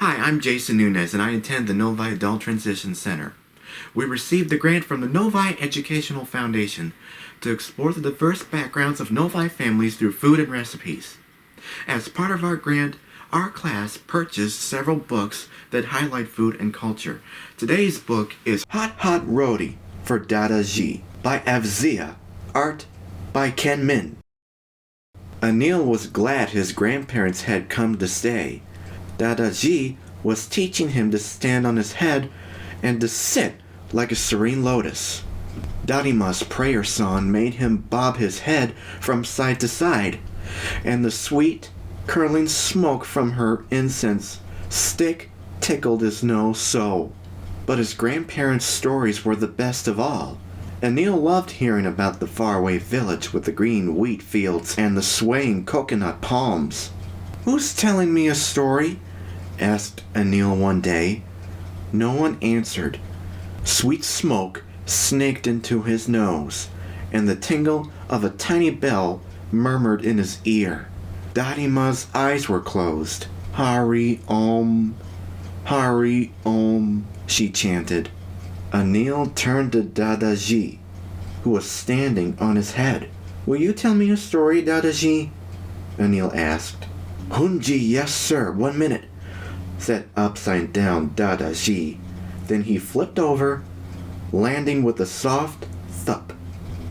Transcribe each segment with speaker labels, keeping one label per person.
Speaker 1: Hi, I'm Jason Nunez, and I attend the Novi Adult Transition Center. We received a grant from the Novi Educational Foundation to explore the diverse backgrounds of Novi families through food and recipes. As part of our grant, our class purchased several books that highlight food and culture. Today's book is Hot Roti for Dada Ji by Avzia, art by Ken Min. Anil was glad his grandparents had come to stay. Dadaji was teaching him to stand on his head and to sit like a serene lotus. Dadima's prayer song made him bob his head from side to side, and the sweet, curling smoke from her incense stick tickled his nose so. But his grandparents' stories were the best of all. Anil loved hearing about the faraway village with the green wheat fields and the swaying coconut palms. "Who's telling me a story?" asked Anil one day. No one answered. Sweet smoke snaked into his nose, and the tingle of a tiny bell murmured in his ear. Dadima's eyes were closed. Hari Om, she chanted. Anil turned to Dadaji, who was standing on his head. "Will you tell me a story, Dadaji?" Anil asked. "Hunji, yes sir, 1 minute," said upside down Dadaji. Then he flipped over, landing with a soft thump,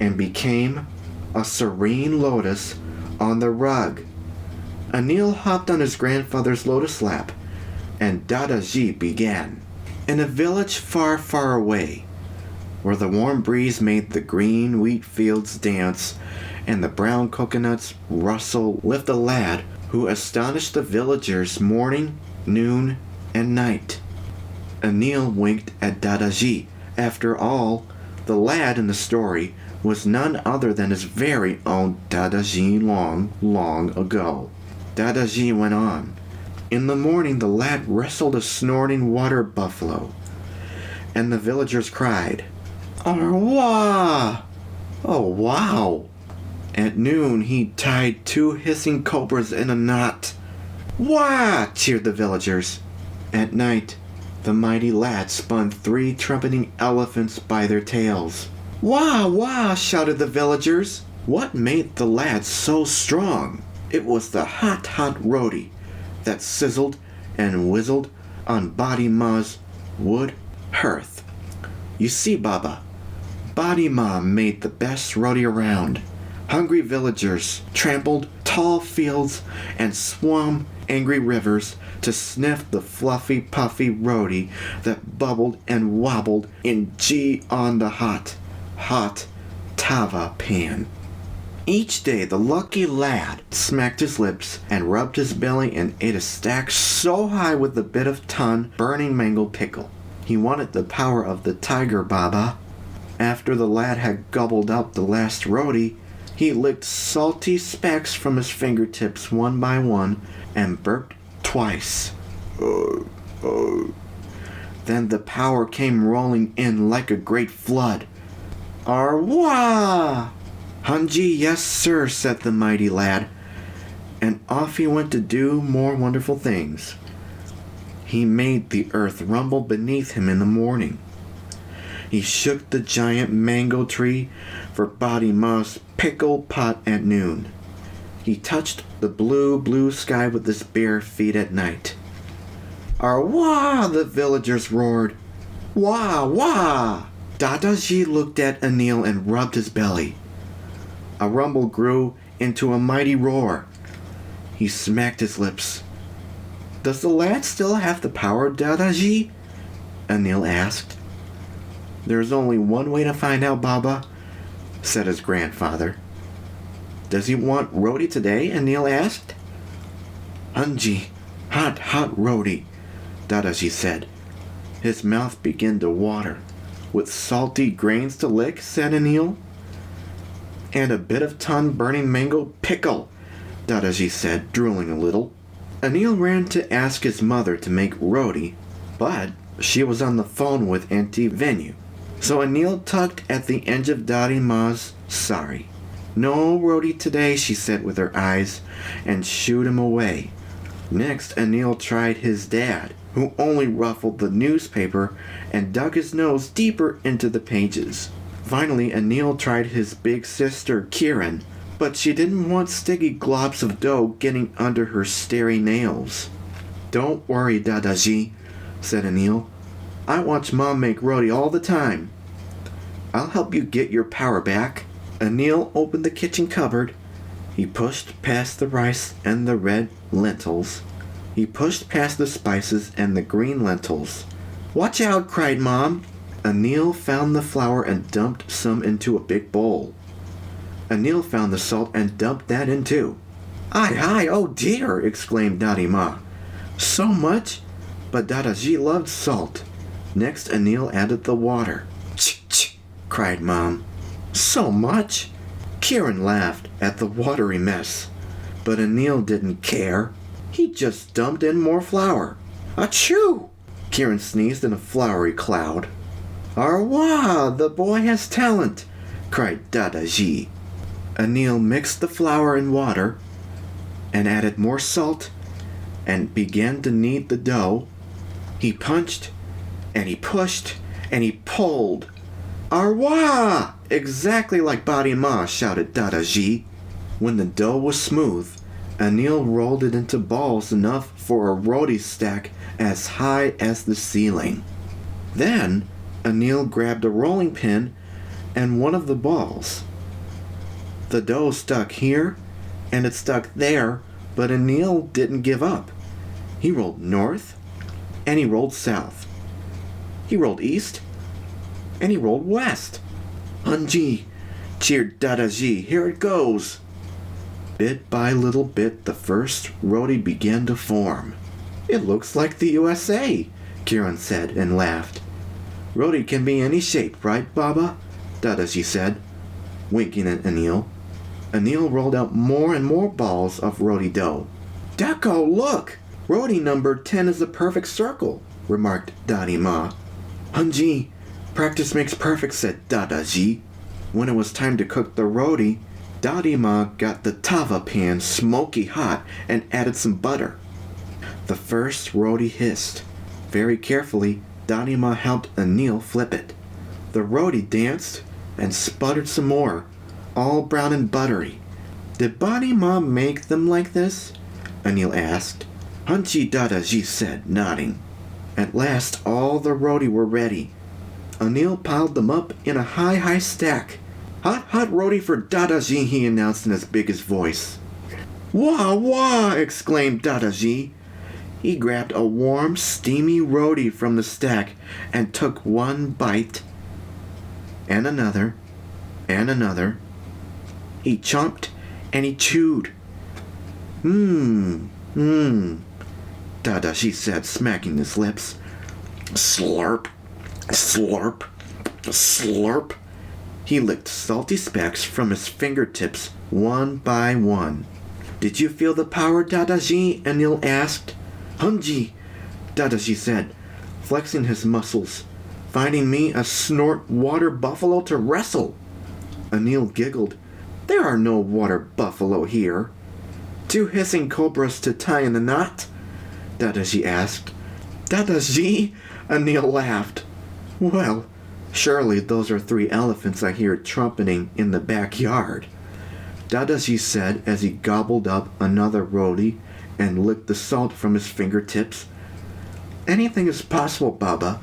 Speaker 1: and became a serene lotus on the rug. Anil hopped on his grandfather's lotus lap, and Dadaji began. In a village far, far away, where the warm breeze made the green wheat fields dance and the brown coconuts rustle, lived a lad who astonished the villagers morning, noon, and night. Anil winked at Dadaji. After all, the lad in the story was none other than his very own Dadaji long ago. Dadaji went on. In the morning the lad wrestled a snorting water buffalo, and the villagers cried, "Arwah! Oh, wow!" At noon he tied 2 hissing cobras in a knot. "Wah!" cheered the villagers. At night, the mighty lad spun 3 trumpeting elephants by their tails. "Wah! Wah!" shouted the villagers. What made the lad so strong? It was the hot roti that sizzled and whizzled on Badi Ma's wood hearth. You see, Baba, Badi Ma made the best roti around. Hungry villagers trampled tall fields and swam angry rivers to sniff the fluffy, puffy roti that bubbled and wobbled in G on the hot tava pan. Each day the lucky lad smacked his lips and rubbed his belly and ate a stack so high with a bit of ton burning mango pickle. He wanted the power of the tiger, Baba. After the lad had gobbled up the last roti, he licked salty specks from his fingertips one by one and burped twice. Then the power came rolling in like a great flood. "Arwah!" "Hunji, yes sir," said the mighty lad, and off he went to do more wonderful things. He made the earth rumble beneath him in the morning. He shook the giant mango tree for Badi Ma's pickle pot at noon. He touched the blue sky with his bare feet at night. "Arwah!" the villagers roared. "Wah! Wah!" Dadaji looked at Anil and rubbed his belly. A rumble grew into a mighty roar. He smacked his lips. "Does the lad still have the power, Dadaji?" Anil asked. "There's only one way to find out, Baba," said his grandfather. "Does he want roti today?" Anil asked. "Hunji, hot roti," Dadaji said. His mouth began to water. "With salty grains to lick," said Anil. "And a bit of ton burning mango pickle," Dadaji said, drooling a little. Anil ran to ask his mother to make roti, but she was on the phone with Auntie Venu. So Anil tugged at the edge of Dadi Ma's sari. "No roti today," she said with her eyes, and shooed him away. Next, Anil tried his dad, who only ruffled the newspaper and dug his nose deeper into the pages. Finally, Anil tried his big sister, Kiran, but she didn't want sticky globs of dough getting under her starry nails. "Don't worry, Dadaji," said Anil. "I watch Mom make roti all the time. I'll help you get your power back." Anil opened the kitchen cupboard. He pushed past the rice and the red lentils. He pushed past the spices and the green lentils. "Watch out!" cried Mom. Anil found the flour and dumped some into a big bowl. Anil found the salt and dumped that in too. "Aye, oh dear!" exclaimed Daddy Ma. "So much?" But Dadaji loved salt. Next, Anil added the water. "Ch-ch!" cried Mom. "So much?" Kiran laughed at the watery mess. But Anil didn't care. He just dumped in more flour. "Achoo!" Kiran sneezed in a floury cloud. "Arwah! The boy has talent!" cried Dadaji. Anil mixed the flour and water and added more salt and began to knead the dough. He punched and he pushed and he pulled. "Arwah!" Exactly like Badi Ma, shouted Dadaji. When the dough was smooth, Anil rolled it into balls enough for a roti stack as high as the ceiling. Then Anil grabbed a rolling pin and one of the balls. The dough stuck here and it stuck there, but Anil didn't give up. He rolled north and he rolled south. He rolled east and he rolled west. "Hanji!" cheered Dadaji. "Here it goes!" Bit by little bit, the first roti began to form. "It looks like the USA," Kiran said and laughed. "Roti can be any shape, right, Baba?" Dadaji said, winking at Anil. Anil rolled out more and more balls of roti dough. "Deco, look! Roti number 10 is a perfect circle," remarked Daddy Ma. "Hanji, practice makes perfect," said Dadaji. When it was time to cook the roti, Daddy Ma got the tava pan smoky hot and added some butter. The first roti hissed. Very carefully, Daddy Ma helped Anil flip it. The roti danced and sputtered some more, all brown and buttery. "Did Badi Ma make them like this?" Anil asked. "Hanji," Dadaji said, nodding. At last all the roti were ready. Anil piled them up in a high stack. Hot roti for Dadaji," he announced in his biggest voice. "Wah, wah!" exclaimed Dadaji. He grabbed a warm, steamy roti from the stack and took one bite, and another, and another. He chomped and he chewed. Mmm, Dadaji said, smacking his lips. "Slurp, slurp, slurp." He licked salty specks from his fingertips one by one. "Did you feel the power, Dadaji?" Anil asked. "Hanji," Dadaji said, flexing his muscles, "finding me a snort water buffalo to wrestle." Anil giggled. "There are no water buffalo here." "Two hissing cobras to tie in a knot?" Dadaji asked. "Dadaji?" Anil laughed. "Well, surely those are 3 elephants I hear trumpeting in the backyard," Dadaji said as he gobbled up another roti and licked the salt from his fingertips. "Anything is possible, Baba.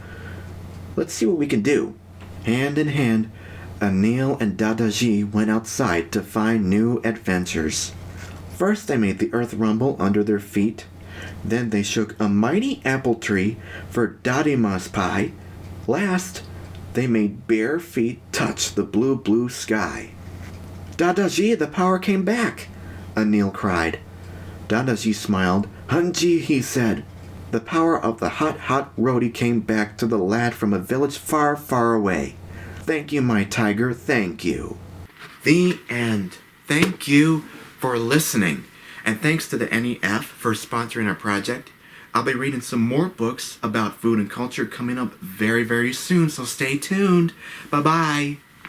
Speaker 1: Let's see what we can do." Hand in hand, Anil and Dadaji went outside to find new adventures. First they made the earth rumble under their feet. Then they shook a mighty apple tree for Dadima's pie. Last, they made bare feet touch the blue sky. "Dadaji, the power came back!" Anil cried. Dadaji smiled. "Hanji," he said. The power of the hot roti came back to the lad from a village far away. Thank you, my tiger, thank you. The end. Thank you for listening. And thanks to the NEF for sponsoring our project. I'll be reading some more books about food and culture coming up very soon, so stay tuned. Bye-bye.